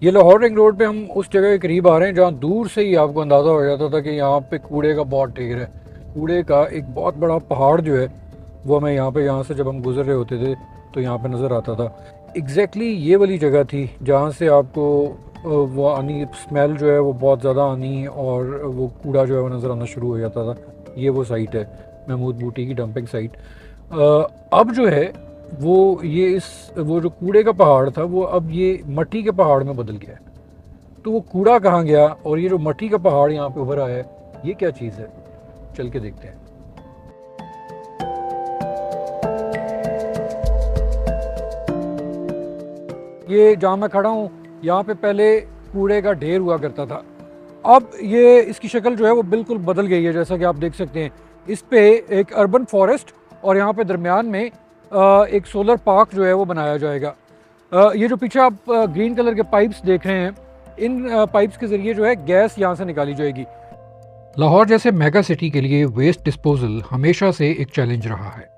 ये Lahore ring road पे हम उस जगह के करीब आ रहे हैं जहाँ दूर से ही आपको अंदाज़ा हो जाता था कि यहाँ पे कूड़े का बहुत ढेर है। कूड़े का एक बहुत बड़ा पहाड़ जो है वो हमें यहाँ से जब हम गुजर रहे होते थे तो यहाँ पे नज़र आता था। एग्जैक्टली ये वाली जगह थी जहाँ से आपको वो आनी स्मेल जो है वो बहुत ज़्यादा आनी और वो कूड़ा जो है वो नज़र आना शुरू हो जाता था। ये वो साइट है महमूद बूटी की डंपिंग साइट। अब जो है वो जो कूड़े का पहाड़ था वो अब ये मट्टी के पहाड़ में बदल गया है। तो वो कूड़ा कहाँ गया और ये जो मट्टी का पहाड़ यहाँ पे उभर आया है ये क्या चीज़ है, चल के देखते हैं। ये जहाँ मैं खड़ा हूँ यहाँ पे पहले कूड़े का ढेर हुआ करता था। अब ये इसकी शक्ल जो है वो बिल्कुल बदल गई है। जैसा कि आप देख सकते हैं इस पे एक अर्बन फॉरेस्ट और यहाँ पे दरमियान में एक सोलर पार्क जो है वो बनाया जाएगा। ये जो पीछे आप ग्रीन कलर के पाइप्स देख रहे हैं इन पाइप्स के ज़रिए जो है गैस यहाँ से निकाली जाएगी। लाहौर जैसे मेगा सिटी के लिए वेस्ट डिस्पोजल हमेशा से एक चैलेंज रहा है।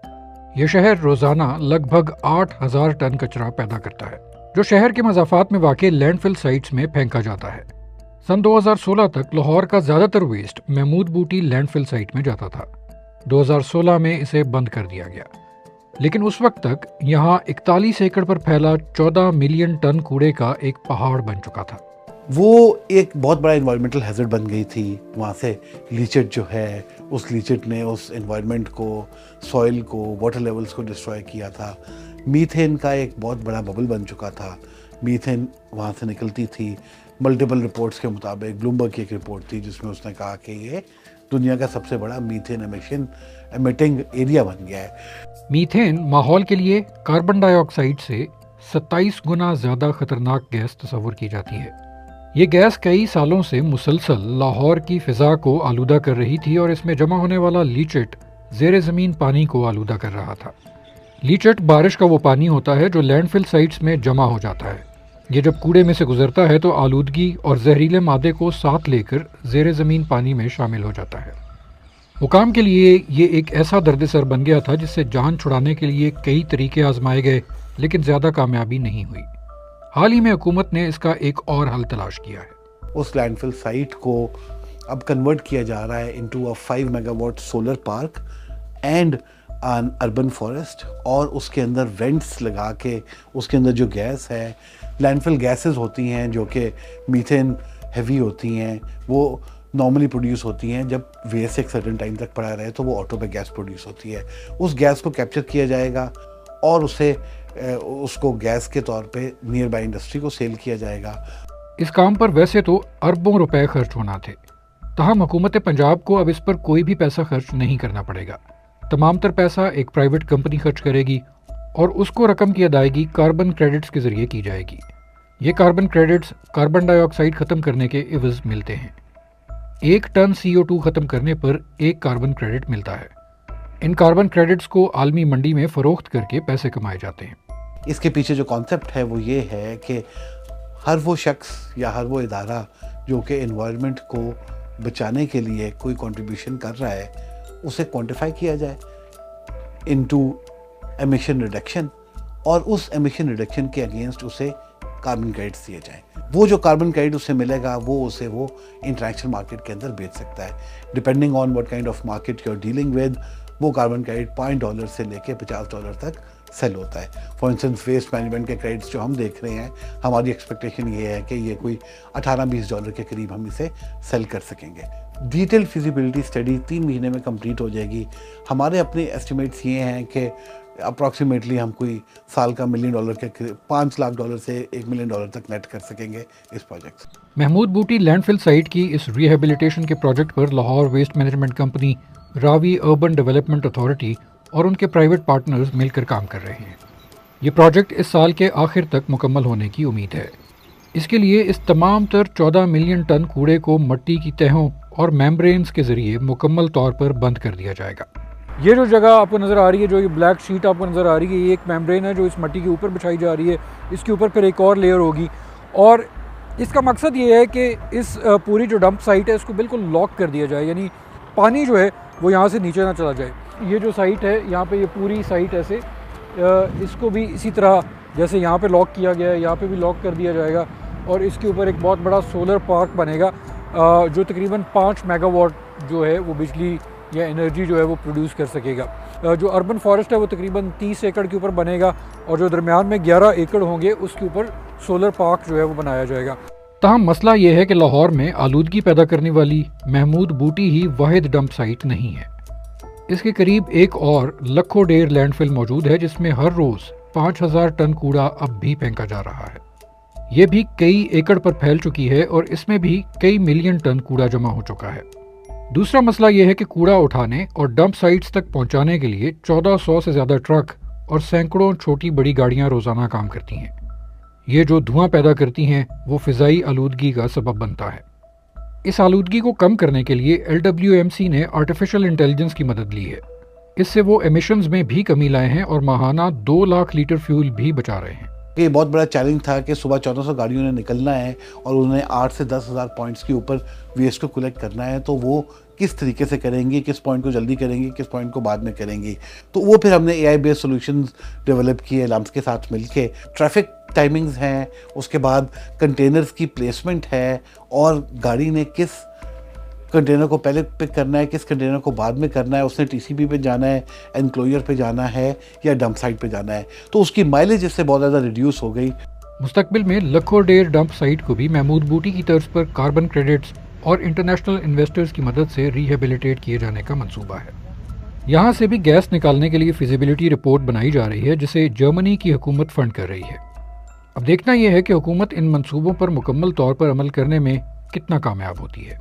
ये शहर रोज़ाना लगभग 8,000 टन कचरा पैदा करता है जो शहर के मज़ाफ़ात में वाक़ लैंडफिल साइट्स में फेंका जाता है। सन 2016 तक लाहौर का ज़्यादातर वेस्ट महमूद बूटी लैंडफिल साइट में जाता था। 2016 में इसे बंद कर दिया गया, लेकिन उस वक्त तक यहाँ 41 एकड़ पर फैला 14 मिलियन टन कूड़े का एक पहाड़ बन चुका था। वो एक बहुत बड़ा इन्वायरमेंटल हैजर्ड बन गई थी। वहाँ से लीचेट जो है उस लीचेट ने उस इन्वायरमेंट को, सॉइल को, वाटर लेवल्स को डिस्ट्रॉय किया था। मीथेन का एक बहुत बड़ा बबल बन चुका था। मीथेन वहाँ से निकलती थी। मल्टीपल रिपोर्ट्स के मुताबिक ब्लूमबर्ग की एक रिपोर्ट थी जिसमें उसने कहा कि ये दुनिया का सबसे बड़ा मीथेन एमिटिंग एरिया बन गया है। मीथेन माहौल के लिए कार्बन डाइऑक्साइड से 27 गुना ज़्यादा खतरनाक गैस तस्वुर की जाती है। ये गैस कई सालों से मुसलसल लाहौर की फ़िज़ा को आलूदा कर रही थी और इसमें जमा होने वाला लीचेट ज़ेरे ज़मीन पानी को आलूदा कर रहा था। लीचेट बारिश का वो पानी होता है जो लैंडफिल साइट्स में जमा हो जाता है। ये जब कूड़े में से गुजरता है तो आलूदगी और जहरीले मादे को साथ लेकर ज़ेरे ज़मीन पानी में शामिल हो जाता है। हुकाम के लिए ये एक ऐसा दर्द-ए-सर बन गया था जिससे जान छुड़ाने के लिए कई तरीके आजमाए गए, लेकिन ज़्यादा कामयाबी नहीं हुई। हाल ही में हुकूमत ने इसका एक और हल तलाश किया है। उस लैंडफिल साइट को अब कन्वर्ट किया जा रहा है into a 5 megawatt solar park and N urban forest, और उसके अंदर वेंट्स लगा के उसके अंदर जो गैस है, लैंडफिल गैसेस होती हैं जो कि मीथेन हैवी होती हैं, वो नॉर्मली प्रोड्यूस होती हैं जब वेस्ट एक सर्टेन टाइम तक पड़ा रहे तो वो ऑटो पे गैस प्रोड्यूस होती है। उस गैस को कैप्चर किया जाएगा और उसको गैस के तौर पे नियर बाय इंडस्ट्री को सेल किया जाएगा। इस काम पर वैसे तो अरबों रुपए खर्च होना थे, तहम हुकूमत पंजाब को अब इस पर कोई भी पैसा खर्च नहीं करना पड़ेगा। तमाम तर पैसा एक प्राइवेट कंपनी खर्च करेगी और उसको रकम की अदायगी कार्बन क्रेडिट्स के जरिए की जाएगी। ये कार्बन क्रेडिट्स कार्बन डाइऑक्साइड ख़त्म करने के इवज़ मिलते हैं। 1 टन CO2 ख़त्म करने पर 1 कार्बन क्रेडिट मिलता है। इन कार्बन क्रेडिट्स को आलमी मंडी में फ़रोख्त करके पैसे कमाए जाते हैं। इसके पीछे जो कॉन्सेप्ट है वो ये है कि हर वो शख्स या हर वो इदारा जो कि एनवायरनमेंट को बचाने के लिए कोई कंट्रीब्यूशन कर रहा है उसे क्वांटिफाई किया जाए इनटू एमिशन रिडक्शन, और उस एमिशन रिडक्शन के अगेंस्ट उसे कार्बन क्रेडिट्स दिए जाएं। वो जो कार्बन क्रेडिट उसे मिलेगा वो इंटरनेशनल मार्केट के अंदर बेच सकता है। Depending on what kind of market you are dealing with, वो कार्बन क्रेडिट $5 से लेके $50 तक सेल होता है। फॉर इंस्टेंस वेस्ट मैनेजमेंट के क्रेडिट्स जो हम देख रहे हैं, हमारी एक्सपेक्टेशन ये है कि ये कोई $18-20 के करीब हम इसे सेल कर सकेंगे। डिटेल फिजिबिलिटी स्टडी 3 महीने में कंप्लीट हो जाएगी। हमारे अपने एस्टिमेट्स ये हैं कि अप्रॉक्सीमेटली हम कोई साल का $1 मिलियन के $5 लाख से $1 मिलियन तक नेट कर सकेंगे इस प्रोजेक्ट से। महमूद बूटी लैंडफिल साइट की इस रिहेबिलिटेशन के प्रोजेक्ट पर Lahore waste management company, Ravi urban development authority और उनके प्राइवेट पार्टनर्स मिलकर काम कर रहे हैं। ये प्रोजेक्ट इस साल के आखिर तक मुकम्मल होने की उम्मीद है। इसके लिए इस तमाम तर 14 मिलियन टन कूड़े को मिट्टी की तहों और मेम्ब्रेन्स के जरिए मुकम्मल तौर पर बंद कर दिया जाएगा। ये जो जगह आपको नज़र आ रही है, जो ये ब्लैक शीट आपको नज़र आ रही है, ये एक मेम्ब्रेन है जो इस मिट्टी के ऊपर बिछाई जा रही है। इसके ऊपर फिर एक और लेयर होगी और इसका मकसद ये है कि इस पूरी जो डंप साइट है इसको बिल्कुल लॉक कर दिया जाए, यानी पानी जो है वो यहाँ से नीचे ना चला जाए। ये जो साइट है यहाँ पे, ये पूरी साइट ऐसे इसको भी इसी तरह जैसे यहाँ पे लॉक किया गया है यहाँ पे भी लॉक कर दिया जाएगा और इसके ऊपर एक बहुत बड़ा सोलर पार्क बनेगा जो तकरीबन 5 मेगावाट जो है वो बिजली या एनर्जी जो है वो प्रोड्यूस कर सकेगा। जो अर्बन फॉरेस्ट है वो तकरीबन 30 एकड़ के ऊपर बनेगा और जो दरमियान में 11 एकड़ होंगे उसके ऊपर सोलर पार्क जो है वो बनाया जाएगा। ताहम मसला ये है कि लाहौर में आलूदगी पैदा करने वाली महमूद बूटी ही वाहिद डंप साइट नहीं है। इसके करीब एक और लखों डेर लैंडफिल मौजूद है जिसमें हर रोज़ 5000 टन कूड़ा अब भी फेंका जा रहा है। ये भी कई एकड़ पर फैल चुकी है और इसमें भी कई मिलियन टन कूड़ा जमा हो चुका है। दूसरा मसला यह है कि कूड़ा उठाने और डंप साइट्स तक पहुंचाने के लिए 1400 से ज़्यादा ट्रक और सैकड़ों छोटी बड़ी गाड़ियां रोज़ाना काम करती हैं। ये जो धुआं पैदा करती हैं वो फ़िज़ाई आलूदगी का सबब बनता है। इस आलूदगी को कम करने के लिए LWMC ने आर्टिफिशियल इंटेलिजेंस की मदद ली है। इससे वो एमिशंस में भी कमी लाए हैं और माहाना 2 लाख लीटर फ्यूल भी बचा रहे हैं। ये बहुत बड़ा चैलेंज था कि सुबह 1400 गाड़ियों ने निकलना है और उन्हें 8 से 10 हज़ार पॉइंट्स के ऊपर वेस्ट को कलेक्ट करना है। तो वो किस तरीके से करेंगे, किस पॉइंट को जल्दी करेंगे, किस पॉइंट को बाद में करेंगे। तो वो फिर हमने AI बेस्ड सॉल्यूशंस डेवलप किए लम्स के साथ मिलके। ट्रैफिक टाइमिंग्स हैं, उसके बाद कंटेनर्स की प्लेसमेंट है और गाड़ी ने किस कंटेनर को पहले पिक करना है, किस कंटेनर को बाद में करना है, उसने TCP पे जाना है, एनक्लोजर पे जाना है या डंप साइट पे जाना है। तो उसकी माइलेज इससे बहुत ज़्यादा रिड्यूस हो गई। मुस्तकबिल में लखों डेर डंप साइट को भी महमूद बूटी की तर्ज पर कार्बन क्रेडिट्स और इंटरनेशनल इन्वेस्टर्स की मदद से रिहेबिलिटेट किए जाने का मंसूबा है। यहाँ से भी गैस निकालने के लिए फिजिबिलिटी रिपोर्ट बनाई जा रही है जिसे जर्मनी की हुकूमत फंड कर रही है। अब देखना यह है कि हुकूमत इन मंसूबों पर मुकम्मल तौर पर अमल करने में कितना कामयाब होती है।